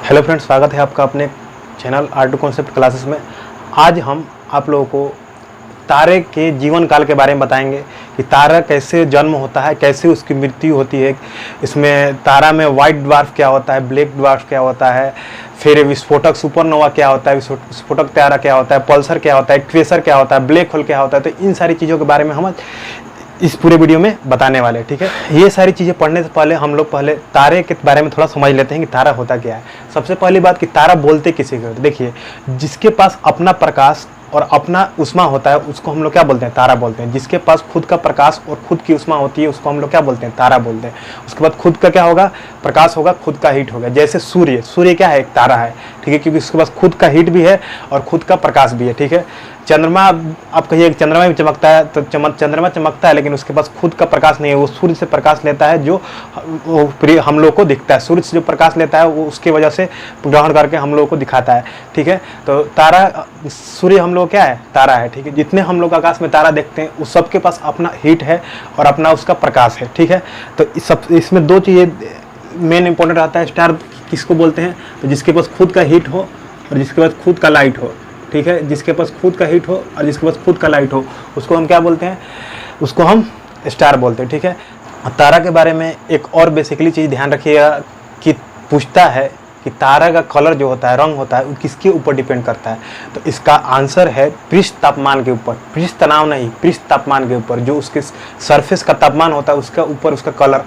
Hello friends, स्वागत है आपका अपने चैनल आर्ट कॉन्सेप्ट क्लासेस में। आज हम आप लोगों को तारे के जीवन काल के बारे में बताएंगे कि तारा कैसे जन्म होता है, कैसे उसकी मृत्यु होती है। इसमें तारा में वाइट ड्वार्फ क्या होता है, ब्लैक ड्वार्फ क्या होता है, फिर विस्फोटक सुपरनोवा क्या होता है, विस्फोटक तारा क्या होता है, पल्सर क्या होता है, क्वेसर क्या होता है, ब्लैक होल क्या होता है। तो इन सारी चीज़ों के बारे में हम इस पूरे वीडियो में बताने वाले हैं। ठीक है, ये सारी चीज़ें पढ़ने से पहले हम लोग पहले तारे के बारे में थोड़ा समझ लेते हैं कि तारा होता क्या है। सबसे पहली बात कि तारा बोलते किसी को, देखिए जिसके पास अपना प्रकाश और अपना उष्मा होता है उसको हम लोग क्या बोलते हैं, तारा बोलते हैं। जिसके पास खुद का प्रकाश और खुद की उष्मा होती है उसको हम लोग क्या बोलते हैं, तारा बोलते हैं। उसके बाद खुद का क्या होगा, प्रकाश होगा, खुद का हीट होगा। जैसे सूर्य क्या है, एक तारा है। ठीक है, क्योंकि उसके पास खुद का हीट भी है और खुद का प्रकाश भी है। ठीक है, चंद्रमा, आप कहिए चंद्रमा भी चमकता है तो चंद्रमा चमकता है, लेकिन उसके पास खुद का प्रकाश नहीं है। वो सूर्य से प्रकाश लेता है, जो हम लोग को दिखता है। सूर्य से जो प्रकाश लेता है वो उसकी वजह से ग्रहण करके हम लोगों को दिखाता है। ठीक है, तो तारा, सूर्य हम लोग क्या है, तारा है। ठीक है, जितने हम लोग आकाश में तारा देखते हैं उस सबके पास अपना हीट है और अपना उसका प्रकाश है। ठीक है, तो इसमें दो चीज़ें मेन इंपॉर्टेंट आता है। स्टार किसको बोलते हैं, तो जिसके पास खुद का हीट हो और जिसके पास खुद का लाइट हो। ठीक है, जिसके पास खुद का हीट हो और जिसके पास खुद का लाइट हो उसको हम क्या बोलते हैं, उसको हम स्टार बोलते हैं। ठीक है, तारा के बारे में एक और बेसिकली चीज़ ध्यान रखिएगा कि पूछता है कि तारा का कलर जो होता है, रंग होता है, वो किसके ऊपर डिपेंड करता है। तो इसका आंसर है पृष्ठ तापमान के ऊपर। पृष्ठ तनाव नहीं, पृष्ठ तापमान के ऊपर। जो उसके सरफेस का तापमान होता है उसका ऊपर उसका कलर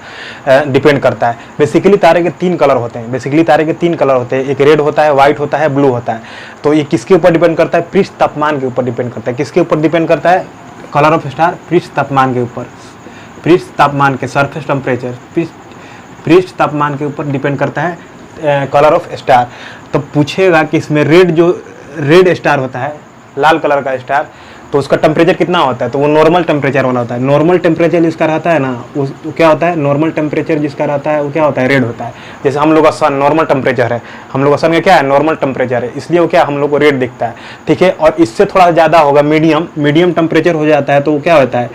डिपेंड करता है। बेसिकली तारे के तीन कलर होते हैं। एक रेड होता है, व्हाइट होता है, ब्लू होता है। तो ये किसके ऊपर डिपेंड करता है, पृष्ठ तापमान के ऊपर डिपेंड करता है। किसके ऊपर डिपेंड करता है, कलर ऑफ स्टार पृष्ठ तापमान के ऊपर। पृष्ठ तापमान के सरफेस टेम्परेचर पृष्ठ तापमान के ऊपर डिपेंड करता है कलर ऑफ स्टार। तो पूछेगा कि इसमें रेड स्टार होता है, लाल कलर का स्टार, तो उसका टेम्परेचर कितना होता है, तो वो नॉर्मल टेम्परेचर वाला होता है। नॉर्मल टेम्परेचर जिसका रहता है ना, वो क्या होता है, नॉर्मल टेम्परेचर जिसका रहता है वो क्या होता है, रेड होता है। जैसे हम लोग का सन नॉर्मल टेम्परेचर है, हम लोग का सन का क्या है, नॉर्मल टेम्परेचर है, इसलिए वो क्या हम लोग को रेड दिखता है। ठीक है, और इससे थोड़ा ज़्यादा होगा, मीडियम टेम्परेचर हो जाता है तो वो क्या होता है,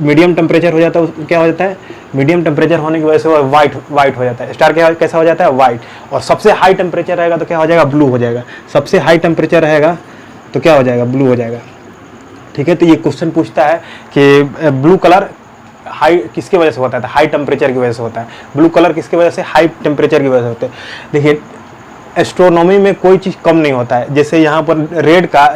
मीडियम टेम्परेचर हो जाता है, क्या हो जाता है, मीडियम टेम्परेचर होने की वजह से वो वाइट हो जाता है। स्टार कैसा हो जाता है, वाइट। और सबसे हाई टेम्परेचर रहेगा तो क्या हो जाएगा, ब्लू हो जाएगा। सबसे हाई टेम्परेचर रहेगा तो क्या हो जाएगा, ब्लू हो जाएगा। ठीक है, तो ये क्वेश्चन पूछता है कि ब्लू कलर हाई किसकी वजह से होता है, हाई टेम्परेचर की वजह से होता है। ब्लू कलर किसकी वजह से, हाई टेम्परेचर की वजह से होते हैं। देखिए एस्ट्रोनॉमी में कोई चीज़ कम नहीं होता है। जैसे यहाँ पर रेड का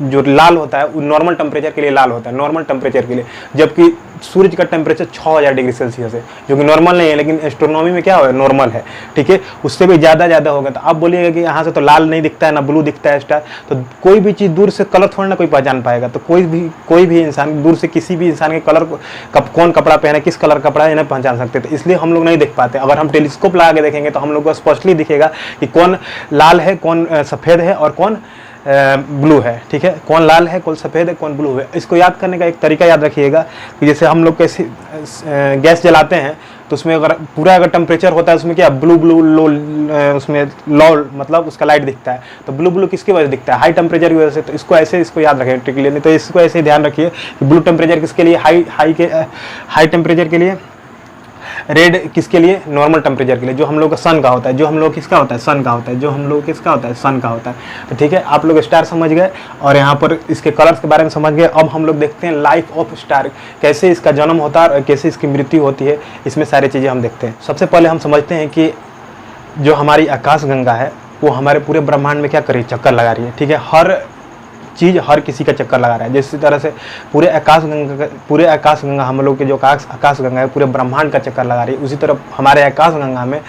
जो लाल होता है वो नॉर्मल टेम्परेचर के लिए लाल होता है, नॉर्मल टेम्परेचर के लिए, जबकि सूरज का टेम्परेचर 6000 डिग्री सेल्सियस है, जो कि नॉर्मल नहीं है, लेकिन एस्ट्रोनॉमी में क्या है, नॉर्मल है। ठीक है, उससे भी ज़्यादा होगा। तो आप बोलिएगा कि यहाँ से तो लाल नहीं दिखता है ना ब्लू दिखता है स्टार, तो कोई भी चीज़ दूर से कलर थोड़ा ना कोई पहचान पाएगा। तो कोई भी इंसान दूर से किसी भी इंसान के कलर कौन कपड़ा पहना है, किस कलर कपड़ा है, इन्हें पहचान सकते। तो इसलिए हम लोग नहीं देख पाते। अगर हम टेलीस्कोप लगा के देखेंगे तो हम लोग को स्पष्टली दिखेगा कि कौन लाल है, कौन सफ़ेद है और कौन ब्लू है। ठीक है, कौन लाल है, कौन सफ़ेद है, कौन ब्लू है। इसको याद करने का एक तरीका याद रखिएगा कि जैसे हम लोग कैसे गैस जलाते हैं तो उसमें अगर टेम्परेचर होता है उसमें क्या ब्लू लो, उसमें लो मतलब उसका लाइट दिखता है। तो ब्लू किसकी वजह से दिखता है, हाई टेम्परेचर की वजह से। तो इसको याद रखें ट्रिकली, नहीं तो इसको ऐसे ध्यान रखिए कि ब्लू टेम्परेचर किसके लिए, हाई टेम्परेचर के लिए, रेड किसके लिए, नॉर्मल टेम्परेचर के लिए, जो हम लोग का सन का होता है, जो हम लोग किसका होता है, सन का होता है, जो हम लोग किसका होता है, सन का होता है। तो ठीक है, आप लोग स्टार समझ गए और यहाँ पर इसके कलर्स के बारे में समझ गए। अब हम लोग देखते हैं लाइफ ऑफ स्टार, कैसे इसका जन्म होता है और कैसे इसकी मृत्यु होती है। इसमें सारी चीज़ें हम देखते हैं। सबसे पहले हम समझते हैं कि जो हमारी आकाशगंगा है वो हमारे पूरे ब्रह्मांड में क्या कर रही है, चक्कर लगा रही है। ठीक है, हर चीज़ हर किसी का चक्कर लगा रहा है। जिस तरह से पूरे आकाशगंगा हम लोग के जो आकाशगंगा है पूरे ब्रह्मांड का चक्कर लगा रही है, उसी तरह हमारे आकाशगंगा में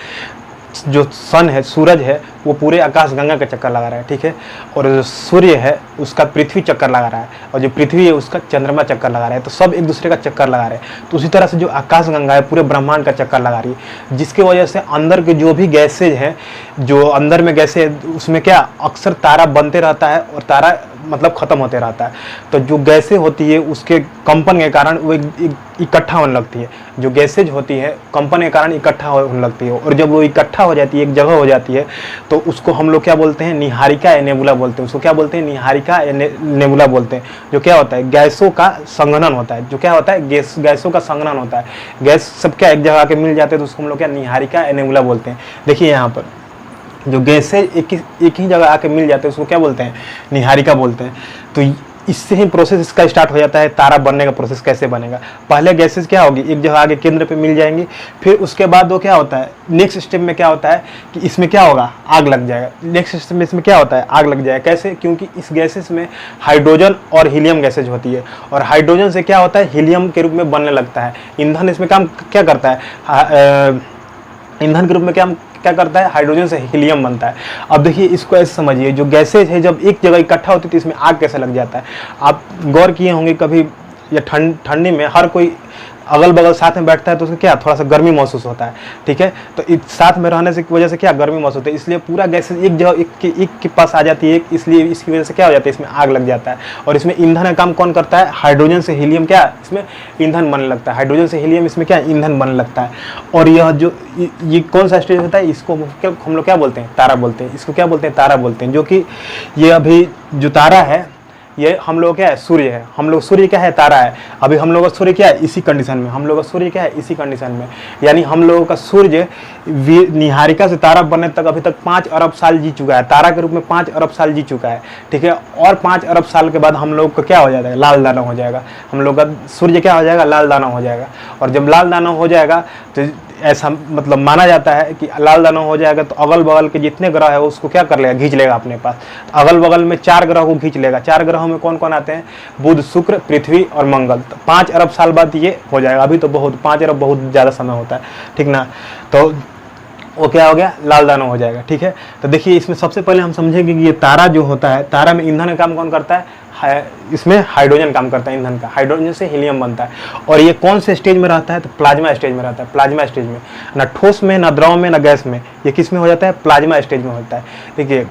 जो सन है, सूरज है, वो पूरे आकाशगंगा का चक्कर लगा रहा है। ठीक है, और जो सूर्य है उसका पृथ्वी चक्कर लगा रहा है, और जो पृथ्वी है उसका चंद्रमा चक्कर लगा रहा है। तो सब एक दूसरे का चक्कर लगा रहे हैं। तो उसी तरह से जो आकाशगंगा है पूरे ब्रह्मांड का चक्कर लगा रही है, जिसकी वजह से अंदर के जो भी गैसेज हैं, जो अंदर में गैसें, उसमें क्या अक्सर तारा बनते रहता है और तारा मतलब ख़त्म होते रहता है। तो जो गैसें होती है उसके कंपन के कारण वो इकट्ठा होने लगती है। जो गैसेज होती है कंपन के कारण इकट्ठा होने लगती है, और जब वो इकट्ठा हो जाती है, एक जगह हो जाती है, तो उसको हम लोग क्या बोलते हैं, निहारिका या नेबुला बोलते हैं। उसको क्या बोलते हैं, निहारिका या नेबुला बोलते हैं। जो क्या होता है, गैसों का संघनन होता है। जो क्या होता है, गैसों का संघनन होता है। गैस सब क्या एक जगह के मिल जाते हैं तो उसको हम लोग क्या निहारिका या नेबुला बोलते हैं। देखिए यहाँ पर जो गैसेज एक ही जगह आके मिल जाते हैं उसको क्या बोलते हैं, निहारिका बोलते हैं। तो इससे ही प्रोसेस इसका स्टार्ट हो जाता है, तारा बनने का प्रोसेस कैसे बनेगा। पहले गैसेज क्या होगी, एक जगह आगे केंद्र पे मिल जाएंगी, फिर उसके बाद वो क्या होता है, नेक्स्ट स्टेप में क्या होता है कि इसमें क्या होगा, आग लग जाएगा। नेक्स्ट स्टेप में इसमें क्या होता है, आग लग जाएगा। कैसे, क्योंकि इस गैसेज में हाइड्रोजन और हीलियम गैसेज होती है, और हाइड्रोजन से क्या होता है, हीलियम के रूप में बनने लगता है। ईंधन इसमें काम क्या करता है, ईंधन के रूप में क्या करता है, हाइड्रोजन से हीलियम बनता है। अब देखिए इसको ऐसे समझिए, जो गैसेज है जब एक जगह इकट्ठा होती है तो इसमें आग कैसे लग जाता है। आप गौर किए होंगे कभी, या ठंडी में हर कोई अगल बगल साथ में बैठता है तो उसको क्या थोड़ा सा गर्मी महसूस होता है, ठीक है। तो इस साथ में रहने से की वजह से क्या गर्मी महसूस होती है, इसलिए पूरा गैसेज एक जगह एक के पास आ जाती है, इसलिए इसकी वजह से क्या हो जाता है, इसमें आग लग जाता है। और इसमें ईंधन का काम कौन करता है, हाइड्रोजन से हीलियम क्या इसमें ईंधन बनने लगता है, हाइड्रोजन से हीलियम इसमें क्या ईंधन बनने लगता है। और यह जो ये कौन सा स्टेज होता है, इसको हम लोग क्या बोलते हैं, तारा बोलते हैं। इसको क्या बोलते हैं, तारा बोलते हैं। जो कि ये अभी जो तारा है ये हम लोग क्या है, सूर्य है। हम लोग सूर्य क्या है, तारा है। अभी हम लोग का सूर्य क्या है, इसी कंडीशन में। हम लोग का सूर्य क्या है, इसी कंडीशन में। यानी हम लोगों का सूर्य निहारिका से तारा बनने तक अभी तक 5 अरब साल जी चुका है, तारा के रूप में 5 अरब साल जी चुका है, ठीक है। और 5 अरब साल के बाद हम लोग का क्या हो जाएगा, लाल दानव हो जाएगा। हम लोग का सूर्य क्या हो जाएगा, लाल दानव हो जाएगा। और जब लाल दानव हो जाएगा तो ऐसा मतलब माना जाता है कि लाल दानव हो जाएगा तो अगल बगल के जितने ग्रह है उसको क्या कर लेगा, खींच लेगा अपने पास। तो अगल बगल में 4 ग्रह को खींच लेगा। 4 ग्रहों में कौन कौन आते हैं, बुध, शुक्र, पृथ्वी और मंगल। तो 5 अरब साल बाद ये हो जाएगा। अभी तो 5 अरब बहुत ज़्यादा समय होता है, ठीक ना। तो वो क्या हो गया, लाल दानव हो जाएगा, ठीक है। तो देखिए इसमें सबसे पहले हम समझेंगे कि ये तारा जो होता है, तारा में ईंधन का काम कौन करता है, इसमें हाइड्रोजन काम करता है ईंधन का, हाइड्रोजन से हीलियम बनता है। और ये कौन से स्टेज में रहता है, तो प्लाज्मा स्टेज में रहता है। प्लाज्मा स्टेज में, ना ठोस में, ना द्रव में, ना गैस में, ये किस में हो जाता है, प्लाज्मा स्टेज में होता है। देखिए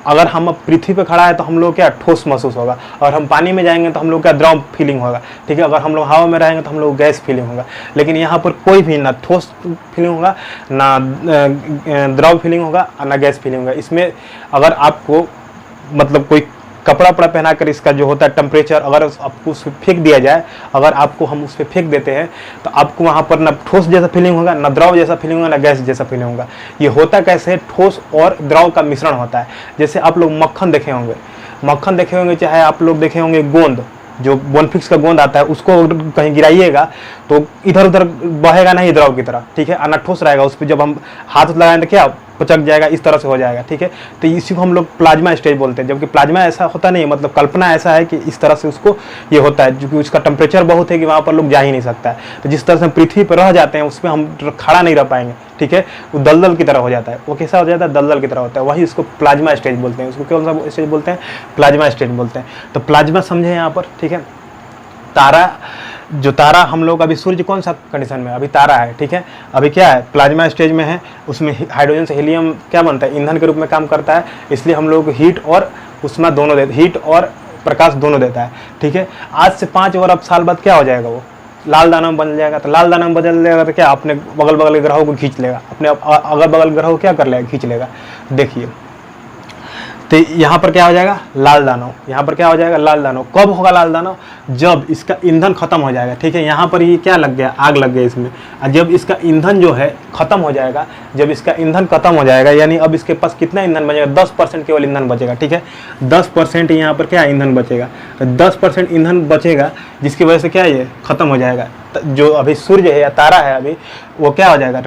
अगर हम अब पृथ्वी पे खड़ा है तो हम लोग क्या ठोस महसूस होगा, और हम पानी में जाएंगे तो हम लोग क्या द्रव फीलिंग होगा, ठीक है। अगर हम लोग हवा में रहेंगे तो हम लोग गैस फीलिंग होगा। लेकिन यहाँ पर कोई भी ना ठोस फीलिंग होगा, ना द्रव फीलिंग होगा, ना गैस फीलिंग होगा। इसमें अगर आपको मतलब कोई कपड़ा वपड़ा पहनाकर इसका जो होता है टेम्परेचर, अगर आपको उस पर फेंक दिया जाए, अगर आपको हम उस पर फेंक देते हैं तो आपको वहाँ पर ना ठोस जैसा फीलिंग होगा, ना द्रव जैसा फीलिंग होगा, ना गैस जैसा फीलिंग होगा। ये होता कैसे है, ठोस और द्रव का मिश्रण होता है। जैसे आप लोग मक्खन देखे होंगे, चाहे आप लोग देखे होंगे गोंद, जो बोनफिक्स का गोंद आता है, उसको कहीं गिराइएगा तो इधर उधर बहेगा नहीं द्रव की तरह, ठीक है, अना ठोस रहेगा। उस पर जब हम हाथ लगाएंगे तो क्या पचक जाएगा, इस तरह से हो जाएगा, ठीक है। तो इसी को हम लोग प्लाज्मा स्टेज बोलते हैं। जबकि प्लाज्मा ऐसा होता नहीं है, मतलब कल्पना ऐसा है कि इस तरह से उसको ये होता है, क्योंकि उसका टेम्परेचर बहुत है कि वहाँ पर लोग जा ही नहीं सकता है। तो जिस तरह से हम पृथ्वी पर रह जाते हैं उस पर हम खड़ा नहीं रह पाएंगे, ठीक है। वो दलदल की तरह हो जाता है। वो कैसा हो जाता है, दलदल की तरह होता है। वही उसको प्लाज्मा स्टेज बोलते हैं। उसको कौन सा स्टेज बोलते हैं, प्लाज्मा स्टेज बोलते हैं। तो प्लाज्मा समझे यहाँ पर, ठीक है। तारा, जो तारा हम लोग अभी सूर्य कौन सा कंडीशन में, अभी तारा है, ठीक है। अभी क्या है, प्लाज्मा स्टेज में है। उसमें हाइड्रोजन से हीलियम क्या बनता है, ईंधन के रूप में काम करता है। इसलिए हम लोग हीट और उष्मा दोनों देते, हीट और प्रकाश दोनों देता है, ठीक है। आज से 5 अरब साल बाद क्या हो जाएगा, वो लाल दानव बन जाएगा। तो लाल दानव बदल जाएगा तो क्या अपने बगल बगल के ग्रहों को खींच लेगा, अपने अगल बगल ग्रहों को क्या कर लेगा, खींच लेगा। देखिए तो यहाँ पर क्या हो जाएगा, लाल दानव। यहाँ पर क्या हो जाएगा, लाल दानव। कब होगा लाल दानव, जब इसका ईंधन खत्म हो जाएगा, ठीक है। यहाँ पर ये क्या लग गया, आग लग गया इसमें। और जब इसका ईंधन जो है खत्म हो जाएगा, जब इसका ईंधन खत्म हो जाएगा, यानी अब इसके पास कितना ईंधन बचेगा, 10% केवल ईंधन बचेगा, ठीक है। 10% यहाँ पर क्या ईंधन बचेगा, तो 10% ईंधन बचेगा, जिसकी वजह से क्या ये खत्म हो जाएगा। जो अभी सूर्य है या तारा है अभी, वो क्या हो जाएगा,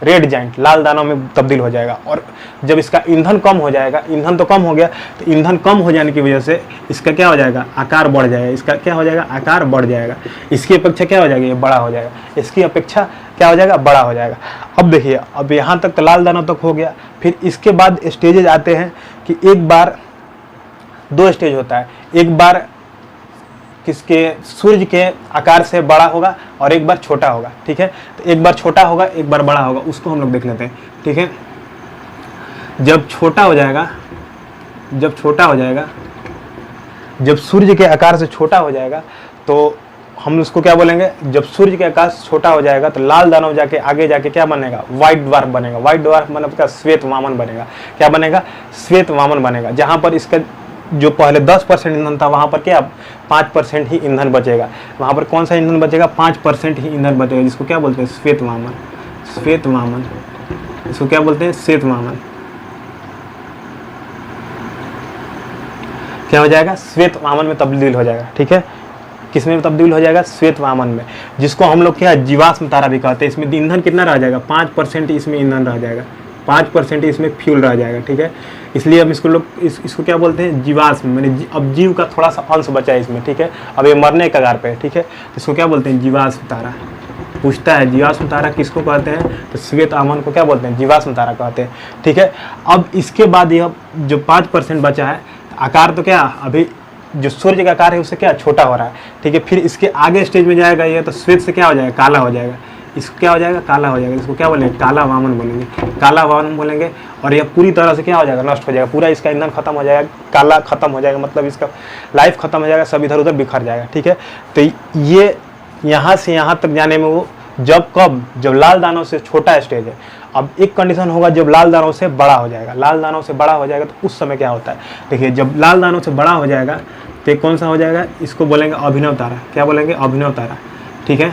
रेड जाइंट, लाल दानव में तब्दील हो जाएगा। और जब इसका ईंधन कम हो जाएगा, ईंधन तो कम हो गया, तो ईंधन कम हो जाने की वजह से इसका क्या हो जाएगा, आकार बढ़ जाएगा। इसका क्या हो जाएगा, आकार बढ़ जाएगा। इसकी अपेक्षा क्या हो जाएगा, ये बड़ा हो जाएगा। इसकी अपेक्षा क्या हो जाएगा, बड़ा हो जाएगा। अब देखिए, अब यहाँ तक तो लाल दानव तक हो गया। फिर इसके बाद स्टेजेज आते हैं कि एक बार 2 स्टेज होता है। एक बार किसके, सूर्य के आकार से बड़ा होगा और एक बार छोटा होगा, ठीक है। तो एक बार छोटा होगा, एक बार बड़ा होगा, उसको हम लोग देख लेते हैं, ठीक है। जब छोटा हो जाएगा, जब सूर्य के आकार से छोटा हो जाएगा तो हम उसको क्या बोलेंगे, जब सूर्य के आकार से छोटा हो जाएगा तो लाल दानव जाके आगे जाके क्या बनेगा, व्हाइट ड्वार्फ बनेगा। व्हाइट ड्वार्फ मतलब क्या, श्वेत वामन बनेगा। क्या बनेगा, श्वेत वामन बनेगा। जहाँ पर इसका जो पहले 10% ईंधन था, वहाँ पर क्या 5% ही ईंधन बचेगा। वहाँ पर कौन सा ईंधन बचेगा, 5% ही ईंधन बचेगा, जिसको क्या बोलते हैं, श्वेत वामन। श्वेत वामन, इसको क्या बोलते हैं, श्वेत वामन, क्या हो जाएगा, श्वेत वामन में तब्दील हो जाएगा। ठीक है, किस में तब्दील हो जाएगा, श्वेत वामन में, जिसको हम लोग क्या जीवाश्म तारा भी कहते हैं। इसमें ईंधन कितना रह जाएगा, 5% इसमें ईंधन रह जाएगा, 5% इसमें फ्यूल रह जाएगा। ठीक है, इसलिए हम इसको लोग इसको क्या बोलते हैं, जीवाश्म, मैंने अब जीव का थोड़ा सा अंश बचा है इसमें। ठीक है, अब ये मरने के कगार पे है। ठीक है, इसको क्या बोलते हैं, जीवाश्म तारा। पूछता है जीवाश्म तारा किसको कहते हैं, तो श्वेत वामन को क्या बोलते हैं, जीवाश्म तारा कहते हैं। ठीक है, अब इसके बाद यह जो 5% बचा है, आकार तो क्या अभी जो सूर्य का आकार है उससे क्या छोटा हो रहा है। ठीक है, फिर इसके आगे स्टेज में जाएगा ये, तो श्वेत से क्या हो जाएगा, काला हो जाएगा। इसको क्या हो जाएगा, काला हो जाएगा। इसको क्या बोलेंगे, काला वामन बोलेंगे, काला वामन बोलेंगे। और यह पूरी तरह से क्या हो जाएगा, नष्ट हो जाएगा, पूरा इसका ईंधन खत्म हो जाएगा, काला खत्म हो जाएगा, मतलब इसका लाइफ खत्म हो जाएगा, सब इधर उधर बिखर जाएगा। ठीक है, तो ये यहाँ से यहाँ तक जाने में वो जब लाल दानों से छोटा स्टेज है। अब एक कंडीशन होगा जब लाल दानों से बड़ा हो जाएगा, लाल दानों से बड़ा हो जाएगा तो उस समय क्या होता है, देखिए जब लाल दानों से बड़ा हो जाएगा तो कौन सा हो जाएगा, इसको बोलेंगे अभिनव तारा। क्या बोलेंगे, अभिनव तारा। ठीक है,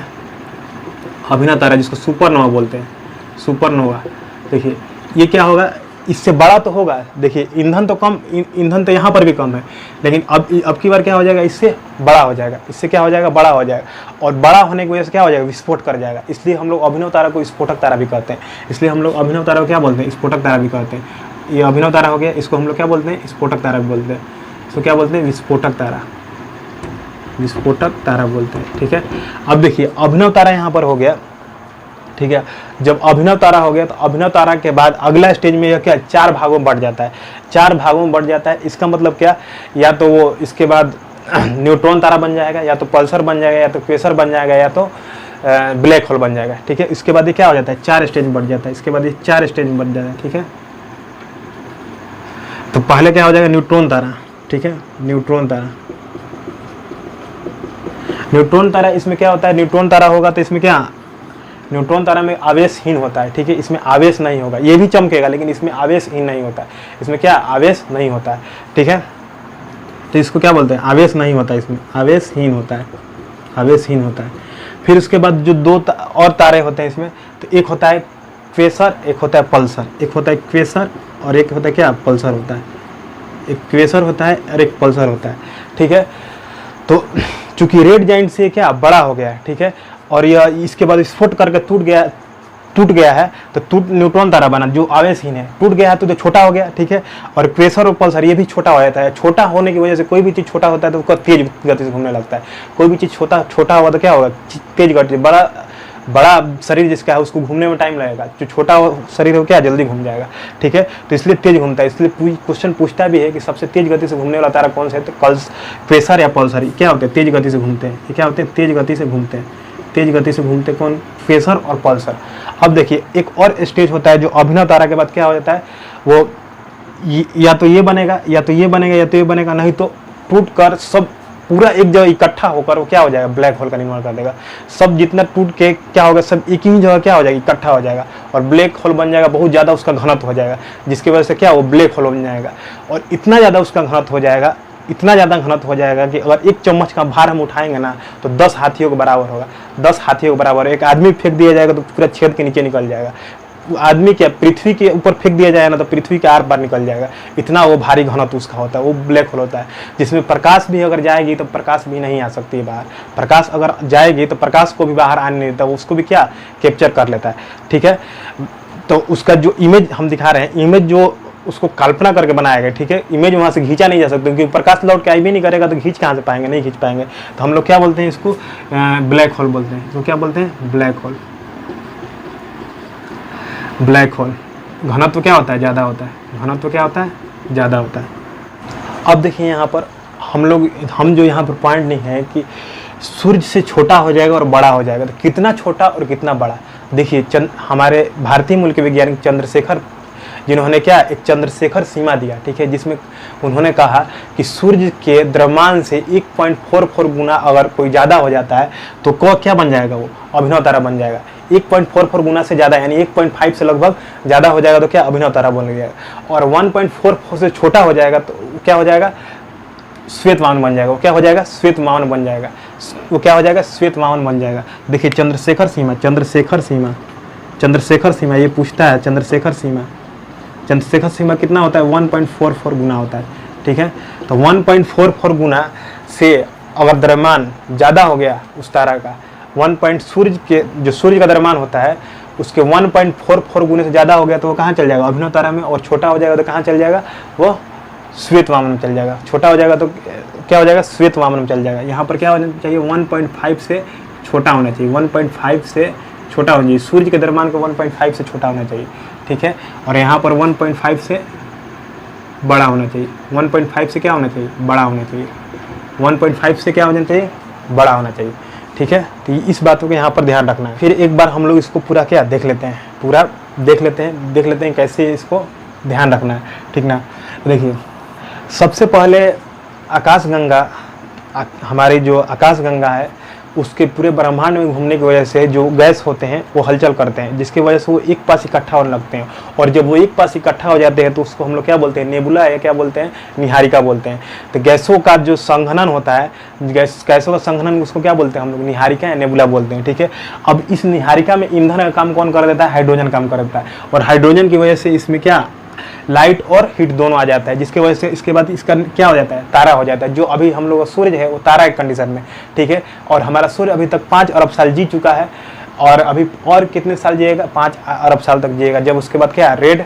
अभिनव तारा जिसको सुपरनोवा बोलते हैं, सुपरनोवा। देखिए ये क्या होगा, इससे बड़ा तो होगा। देखिए ईंधन तो कम, ईंधन तो यहाँ पर भी कम है, लेकिन अब की बार क्या हो जाएगा, इससे बड़ा हो जाएगा, इससे क्या हो जाएगा, बड़ा हो जाएगा। और बड़ा होने की वजह से क्या हो जाएगा, विस्फोट कर जाएगा। इसलिए हम लोग अभिनव तारा को स्फोटक तारा भी कहते हैं। इसलिए हम लोग अभिनव तारा को क्या बोलते हैं, स्फोटक तारा भी कहते हैं। ये अभिनव तारा हो गया, इसको हम लोग क्या बोलते हैं, स्फोटक तारा भी बोलते हैं। इसको क्या बोलते हैं, विस्फोटक तारा, विस्फोटक तारा बोलते हैं। ठीक है, अब देखिए अभिनव तारा यहाँ पर हो गया। ठीक है, जब अभिनव तारा हो गया तो अभिनव तारा के बाद अगला स्टेज में यह क्या, 4 भागों में बढ़ जाता है, 4 भागों में बढ़ जाता है। इसका मतलब क्या, या तो वो इसके बाद न्यूट्रॉन तारा बन जाएगा, या तो पल्सर बन जाएगा, या तो क्वेसर बन जाएगा, या तो ब्लैक होल बन जाएगा। ठीक है, इसके बाद ये क्या हो जाता है, 4 स्टेज में बढ़ जाता है। इसके बाद ये 4 स्टेज में बढ़ जाता है। ठीक है, तो पहले क्या हो जाएगा, न्यूट्रॉन तारा। ठीक है, न्यूट्रॉन तारा, न्यूट्रॉन तारा इसमें क्या होता है, न्यूट्रॉन तारा होगा तो इसमें क्या, न्यूट्रॉन तारा में आवेशहीन होता है। ठीक है, इसमें आवेश नहीं होगा, ये भी चमकेगा लेकिन इसमें आवेशहीन नहीं होता है। इसमें क्या, आवेश नहीं होता है। ठीक है, तो इसको क्या बोलते हैं, आवेश नहीं होता है, इसमें आवेशहीन होता है, आवेशहीन होता है। फिर उसके बाद जो 2 और तारे होते हैं इसमें, तो एक होता है क्वेसर, एक होता है पल्सर। एक होता है क्वेसर और एक होता है क्या, पल्सर होता है। एक क्वेसर होता है और एक पल्सर होता है। ठीक है, तो चूंकि रेड जाइंट से क्या बड़ा हो गया है। ठीक है, और यह इसके बाद विस्फोट करके टूट गया है, तो न्यूट्रॉन तारा बना जो आवेशहीन है। टूट गया है तो छोटा हो गया। ठीक है, और क्वेसर और पल्सर ये भी छोटा हो जाता है। छोटा होने की वजह से कोई भी चीज़ छोटा होता है तो उसका तेज गति से घूमने लगता है। कोई भी चीज़ छोटा होगा तो क्या होगा, तेज गति। बड़ा शरीर जिसका है उसको घूमने में टाइम लगेगा, जो छोटा शरीर है वो क्या जल्दी घूम जाएगा। ठीक है, तो इसलिए तेज घूमता है। इसलिए क्वेश्चन पूछता भी है कि सबसे तेज गति से घूमने वाला तारा कौन सा है, तो क्वेसर या पल्सर क्या होते हैं, तेज गति से घूमते हैं। ये क्या होते हैं, तेज गति से घूमते हैं, तेज गति से घूमते कौन, क्वेसर और पल्सर। अब देखिए एक और स्टेज होता है जो अभिनव तारा के बाद क्या हो जाता है, वो या तो ये बनेगा, या तो ये बनेगा, या तो ये बनेगा, नहीं तो टूट कर सब पूरा एक जगह इकट्ठा होकर वो क्या हो जाएगा, ब्लैक होल का निर्माण कर देगा। सब जितना टूट के क्या होगा, सब एक ही जगह क्या हो जाएगा, इकट्ठा हो जाएगा और ब्लैक होल बन जाएगा। बहुत ज़्यादा उसका घनत्व हो जाएगा, जिसकी वजह से क्या वो ब्लैक होल बन जाएगा। और इतना ज़्यादा उसका घनत्व हो जाएगा, इतना ज़्यादा घनत्व हो जाएगा कि अगर 1 चम्मच का भार हम उठाएंगे ना तो 10 हाथियों के बराबर होगा। 10 हाथियों के बराबर। एक आदमी फेंक दिया जाएगा तो पूरा छेद के नीचे निकल जाएगा। आदमी क्या, पृथ्वी के ऊपर फेंक दिया जाए ना तो पृथ्वी के आर पार निकल जाएगा। इतना वो भारी घनत्व उसका होता है, वो ब्लैक होल होता है, जिसमें प्रकाश भी अगर जाएगी तो प्रकाश भी नहीं आ सकती है बाहर। प्रकाश अगर जाएगी तो प्रकाश को भी बाहर आने नहीं देता, उसको भी क्या कैप्चर कर लेता है। ठीक है, तो उसका जो इमेज हम दिखा रहे हैं, इमेज जो उसको कल्पना करके बनाया गया। ठीक है, इमेज वहाँ से खींचा नहीं जा सकता क्योंकि प्रकाश लौट के आई भी नहीं करेगा तो खींच कहाँ से पाएंगे, नहीं खींच पाएंगे। तो हम लोग क्या बोलते हैं, इसको ब्लैक होल बोलते हैं। तो क्या बोलते हैं, ब्लैक होल। ब्लैक होल घनत्व क्या होता है, ज़्यादा होता है। घनत्व क्या होता है, ज़्यादा होता है। अब देखिए यहाँ पर हम जो यहाँ पर पॉइंट नहीं है कि सूर्य से छोटा हो जाएगा और बड़ा हो जाएगा, तो कितना छोटा और कितना बड़ा। देखिए हमारे भारतीय मूल के वैज्ञानिक चंद्रशेखर, जिन्होंने क्या एक चंद्रशेखर सीमा दिया। ठीक है, जिसमें उन्होंने कहा कि सूर्य के द्रव्यमान से 1.44 गुना अगर कोई ज़्यादा हो जाता है तो क्या बन जाएगा, वो अभिनव तारा बन जाएगा। 1.44 गुना से ज़्यादा यानी 1.5 से लगभग ज़्यादा हो जाएगा तो क्या अभिनव तारा बन जाएगा। और 1.44 से छोटा हो जाएगा तो क्या हो जाएगा, श्वेत वामन बन जाएगा। वो क्या हो जाएगा, श्वेत वामन बन जाएगा। वो क्या हो जाएगा, श्वेत वामन बन जाएगा। देखिए चंद्रशेखर सीमा ये पूछता है। चंद्रशेखर सीमा कितना होता है, 1.44 गुना होता है। ठीक है। तो 1.44 गुना से अगर द्रव्यमान ज़्यादा हो गया उस तारा का, सूर्य का द्रव्यमान होता है उसके 1.44 गुने से ज़्यादा हो गया तो वो कहाँ चल जाएगा, अभिनव तारा में, और छोटा हो जाएगा तो कहाँ चल जाएगा, वो श्वेत वामन में चल जाएगा। छोटा हो जाएगा तो क्या हो जाएगा, श्वेत वामन में चल जाएगा। यहाँ पर क्या होना चाहिए, 1.5 से छोटा होना चाहिए, 1.5 से छोटा होना चाहिए, सूर्य के द्रव्यमान को 1.5 से छोटा होना चाहिए, ठीक है। और यहाँ पर 1.5 से बड़ा होना चाहिए, 1.5 से क्या होना चाहिए, बड़ा होना चाहिए, 1.5 से क्या होना चाहिए, बड़ा होना चाहिए, ठीक है। तो इस बातों को यहाँ पर ध्यान रखना है। फिर एक बार हम लोग इसको पूरा क्या देख लेते हैं, पूरा देख लेते हैं कैसे इसको ध्यान रखना है, ठीक ना। देखिए सबसे पहले आकाशगंगा, हमारी जो आकाशगंगा है उसके पूरे ब्रह्मांड में घूमने की वजह से जो गैस होते हैं वो हलचल करते हैं, जिसकी वजह से वो एक पास इकट्ठा होने लगते हैं। और जब वो एक पास इकट्ठा हो जाते हैं तो उसको हम लोग क्या बोलते हैं, नेबुला या क्या बोलते हैं, निहारिका बोलते हैं। तो गैसों का जो संघनन होता है, गैसों का संघनन उसको क्या बोलते हैं हम लोग, निहारिका या नेबुला बोलते हैं, ठीक है। अब इस निहारिका में ईंधन का काम कौन कर देता है, हाइड्रोजन काम कर देता है, और हाइड्रोजन की वजह से इसमें क्या, लाइट और हीट दोनों आ जाता है, जिसकी वजह से इसके बाद इसका क्या हो जाता है, तारा हो जाता है। जो अभी हम लोग का सूर्य है वो तारा एक कंडीशन में, ठीक है। और हमारा सूर्य अभी तक 5 अरब साल जी चुका है, और अभी और कितने साल जिएगा, 5 अरब साल तक जिएगा। जब उसके बाद क्या, रेड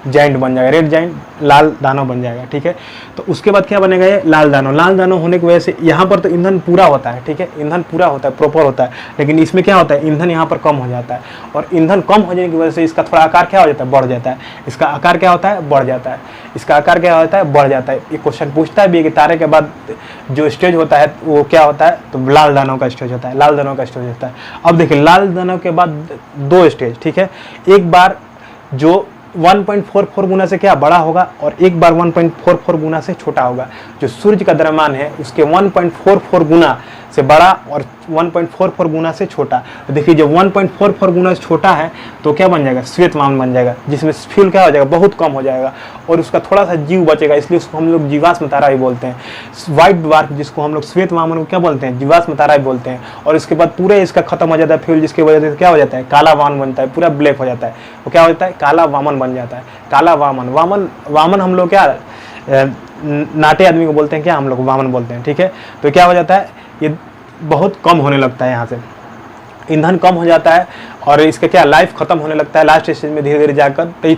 जाइंट बन जाएगा, रेड जाइंट लाल दानव बन जाएगा, ठीक है। तो उसके बाद क्या बनेगा, ये लाल दानव होने की वजह से यहाँ पर तो ईंधन पूरा होता है, ठीक है, ईंधन पूरा होता है, प्रॉपर होता है, लेकिन इसमें क्या होता है, ईंधन यहाँ पर कम हो जाता है, और ईंधन कम हो जाने की वजह से इसका थोड़ा आकार क्या हो जाता है, बढ़ जाता है। इसका आकार क्या होता है, बढ़ जाता है, इसका आकार क्या होता है, बढ़ जाता है। ये क्वेश्चन पूछता है भी कि तारे के बाद जो स्टेज होता है वो क्या होता है, तो लाल दानव का स्टेज होता है, लाल दानव का स्टेज होता है। अब देखिए लाल दानव के बाद 2 स्टेज, ठीक है। एक बार जो 1.44 गुना से क्या बड़ा होगा, और एक बार 1.44 गुना से छोटा होगा। जो सूर्य का द्रव्यमान है उसके 1.44 गुना से बड़ा और 1.44 गुना से छोटा। तो देखिए जब 1.44 गुना से छोटा है तो क्या बन जाएगा, श्वेत वामन बन जाएगा, जिसमें फ्यूल क्या हो जाएगा, बहुत कम हो जाएगा, और उसका थोड़ा सा जीव बचेगा, इसलिए उसको हम लोग जीवाश्म तारा ही बोलते हैं। व्हाइट ड्वार्फ जिसको हम लोग श्वेत वामन को क्या बोलते हैं, जीवाश्म तारा ही बोलते हैं। और इसके बाद पूरे इसका खत्म हो जाता है फ्यूल, जिसकी वजह से क्या हो जाता है, काला वामन बनता है, पूरा ब्लैक हो जाता है, वो क्या होता है, काला वामन बन जाता है। काला वामन हम लोग क्या नाटे आदमी को बोलते हैं, क्या हम लोग वामन बोलते हैं, ठीक है। तो क्या हो जाता है, ये बहुत कम होने लगता है, यहाँ से ईंधन कम हो जाता है और इसका क्या लाइफ खत्म होने लगता है लास्ट स्टेज में धीरे धीरे जाकर। तो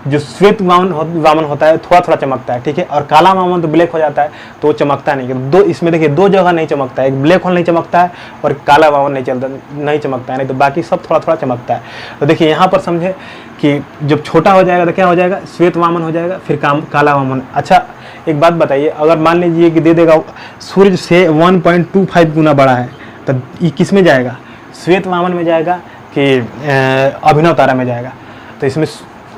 जो श्वेत वामन होता है थोड़ा थोड़ा चमकता है, ठीक है, और काला वामन तो ब्लैक हो जाता है तो वो चमकता नहीं। इसमें देखिए 2 जगह नहीं चमकता है, एक ब्लैक होल नहीं चमकता है और काला वामन नहीं चमकता है, नहीं तो बाकी सब थोड़ा थोड़ा चमकता है। तो देखिए यहाँ पर समझे कि जब छोटा हो जाएगा तो क्या हो जाएगा, श्वेत वामन हो जाएगा, फिर काला वामन। अच्छा एक बात बताइए, अगर मान लीजिए कि दे देगा सूर्य से 1.25 गुना बड़ा है तो ये किस में जाएगा, श्वेत वामन में जाएगा कि अभिनव तारा में जाएगा। तो इसमें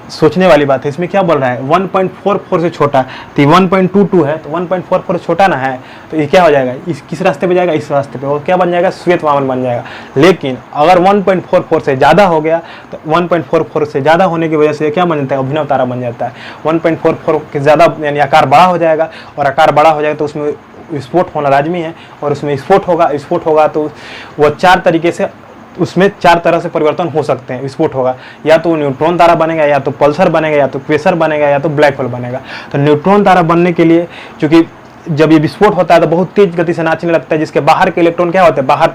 सोचने वाली बात है, इसमें क्या बोल रहा है 1.44 से छोटा, तो 1.22 है तो 1.44 छोटा ना है, तो ये क्या हो जाएगा, इस किस रास्ते पे जाएगा, इस रास्ते पे, और क्या बन जाएगा, श्वेत वामन बन जाएगा। लेकिन अगर 1.44 से ज़्यादा हो गया तो 1.44 से ज़्यादा होने की वजह से क्या बन जाता है, अभिनव तारा बन जाता है। 1.44 के ज़्यादा यानी आकार बड़ा हो जाएगा, और आकार बड़ा हो जाएगा तो उसमें विस्फोट होना लाजमी है, और उसमें विस्फोट होगा तो वह 4 तरीके से, उसमें 4 तरह से परिवर्तन हो सकते हैं, विस्फोट होगा, या तो न्यूट्रॉन तारा बनेगा, या तो पल्सर बनेगा, या तो क्वेसर बनेगा, या तो ब्लैक होल बनेगा। तो न्यूट्रॉन तारा बनने के लिए चूंकि जब ये विस्फोट होता है तो बहुत तेज गति से नाचने लगता है, जिसके बाहर के इलेक्ट्रॉन क्या होते हैं, बाहर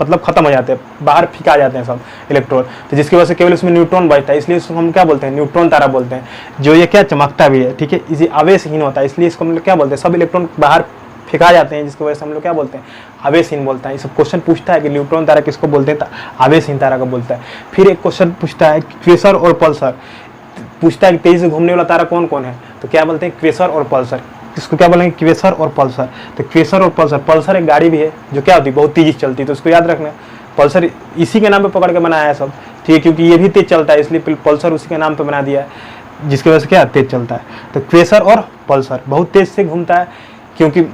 मतलब खत्म हो जाते हैं, बाहर फिका जाते हैं सब इलेक्ट्रॉन, तो जिसकी वजह से केवल उसमें न्यूट्रॉन बचता है, इसलिए इसको हम क्या बोलते हैं, न्यूट्रॉन तारा बोलते हैं। जो ये क्या चमकता भी है, ठीक है, इसे आवेशहीन होता है, इसलिए इसको हम लोग क्या बोलते हैं, सब इलेक्ट्रॉन बाहर फेंका जाते हैं, जिसकी वजह से हम लोग क्या बोलते हैं, आवेशहीन बोलता है। ये सब क्वेश्चन पूछता है कि न्यूट्रॉन तारा किसको बोलते हैं, आवेशहीन तारा को बोलता है। फिर एक क्वेश्चन पूछता है क्वेसर और पल्सर, पूछता है कि तेजी से घूमने वाला तारा कौन कौन है, तो क्या बोलते हैं, क्वेसर और पल्सर। किसको क्या बोलेंगे, क्वेसर और पल्सर। तो क्वेसर और पल्सर, पल्सर एक गाड़ी भी है जो क्या होती है, बहुत तेजी से चलती है, तो उसको याद रखना, पल्सर इसी के नाम पे पकड़ के बनाया है सब, ठीक है, क्योंकि ये भी तेज चलता है इसलिए पल्सर उसी के नाम पे बना दिया है, जिसकी वजह से क्या तेज चलता है। तो क्वेसर और पल्सर बहुत तेज से घूमता है, क्योंकि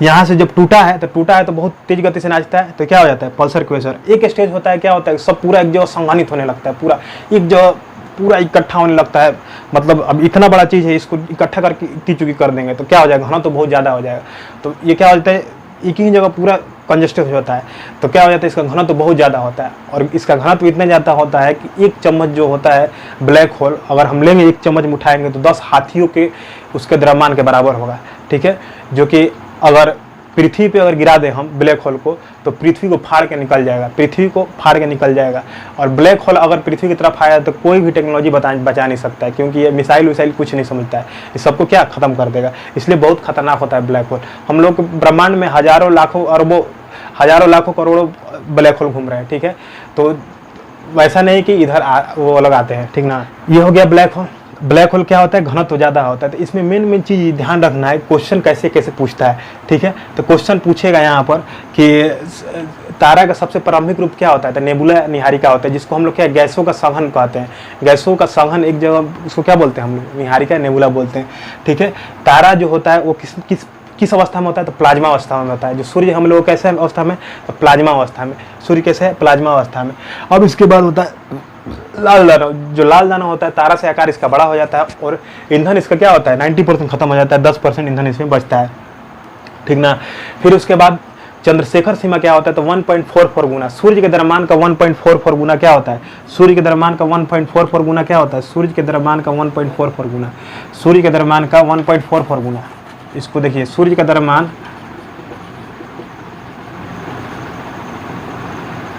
यहाँ से जब टूटा है तो बहुत तेज गति से नाचता है, तो क्या हो जाता है, पल्सर क्वेसर। एक स्टेज होता है, क्या होता है, सब पूरा एक जगह संघनित होने लगता है, पूरा एक जगह पूरा इकट्ठा होने लगता है, मतलब अब इतना बड़ा चीज़ है, इसको इकट्ठा करके इतनी चुकी कर देंगे तो क्या हो जाएगा, घना तो बहुत ज़्यादा हो जाएगा। तो ये क्या हो जाता है, एक ही जगह पूरा कंजेस्टेड हो जाता है। तो क्या हो जाता है, इसका घनत्व तो बहुत ज़्यादा होता है, और इसका घनत्व इतना ज़्यादा होता है कि एक चम्मच जो होता है ब्लैक होल, अगर हम लेंगे एक चम्मच में उठाएंगे तो 10 हाथियों के उसके द्रव्यमान के बराबर होगा, ठीक है। जो कि अगर पृथ्वी पे अगर गिरा दें हम ब्लैक होल को तो पृथ्वी को फाड़ के निकल जाएगा, पृथ्वी को फाड़ के निकल जाएगा। और ब्लैक होल अगर पृथ्वी की तरफ आया तो कोई भी टेक्नोलॉजी बचा नहीं सकता है, क्योंकि ये मिसाइल विसाइल कुछ नहीं समझता है, इस सबको क्या खत्म कर देगा। इसलिए बहुत खतरनाक होता है ब्लैक होल। हम लोग ब्रह्मांड में हजारों लाखों अरबों हजारों लाखों करोड़ों ब्लैक होल घूम रहे हैं, ठीक है। तो वैसा नहीं कि इधर वो अलग आते हैं, ठीक ना। ये हो गया ब्लैक होल। ब्लैक होल क्या होता है, घनत्व ज़्यादा होता है। तो इसमें मेन चीज़ ध्यान रखना है, क्वेश्चन कैसे कैसे पूछता है, ठीक है। तो क्वेश्चन पूछेगा यहाँ पर कि तारा का सबसे प्रारंभिक रूप क्या होता है, तो नेबुला निहारिका होता है, जिसको हम लोग क्या गैसों का सघन कहते हैं। गैसों का सघन एक जगह, उसको क्या बोलते हैं हम लोग, निहारिका नेबुला बोलते हैं, ठीक है। तारा जो होता है वो किस अवस्था में होता है, तो प्लाज्मा अवस्था में होता है। जो सूर्य हम लोग कैसे अवस्था में, तो प्लाज्मा अवस्था में। सूर्य कैसे है, प्लाज्मा अवस्था में। अब इसके बाद होता है लाल दाना। जो लाल दाना होता है, तारा से आकार इसका बड़ा हो जाता है, और ईंधन इसका क्या होता है 90% खत्म हो जाता है, 10% ईंधन इसमें बचता है, ठीक ना। फिर उसके बाद चंद्रशेखर सीमा क्या होता है, तो 1.44 गुना सूर्य के द्रव्यमान का 1.44 गुना क्या होता है, सूर्य के द्रव्यमान का 1.44 गुना क्या होता है, सूर्य के द्रव्यमान का 1.44 गुना, सूर्य के द्रव्यमान का 1.44 गुना। इसको देखिए, सूर्य का द्रव्यमान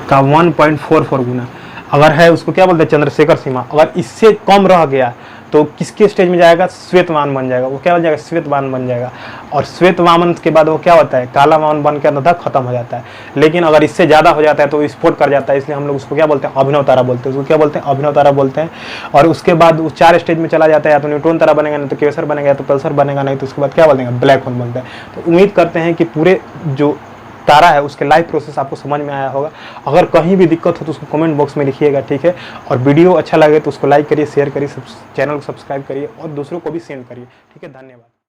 का 1.44 गुना अगर है, उसको क्या बोलते हैं, चंद्रशेखर सीमा। अगर इससे कम रह गया तो किसके स्टेज में जाएगा, श्वेतवामन बन जाएगा। वो क्या बन जाएगा, श्वेतवामन बन जाएगा। और श्वेतवामन के बाद वो क्या होता है, काला वामन बन के अंततः खत्म हो जाता है। लेकिन अगर इससे ज़्यादा हो जाता है तो विस्फोट कर जाता है, इसलिए हम लोग उसको क्या बोलते हैं, अभिनव तारा बोलते हैं। उसको क्या बोलते हैं, अभिनव तारा बोलते हैं। और उसके बाद वो 4 स्टेज में चला जाता है, या तो न्यूट्रॉन तारा बनेगा, नहीं तो क्वेसर बनेगा, या तो पल्सर बनेगा, नहीं तो उसके बाद क्या बोलेंगे, ब्लैक होल बोलते हैं। तो उम्मीद करते हैं कि पूरे जो तारा है उसके लाइव प्रोसेस आपको समझ में आया होगा। अगर कहीं भी दिक्कत हो तो उसको कमेंट बॉक्स में लिखिएगा, ठीक है। और वीडियो अच्छा लगे तो उसको लाइक करिए, शेयर करिए, चैनल को सब्सक्राइब करिए और दूसरों को भी सेंड करिए, ठीक है। धन्यवाद।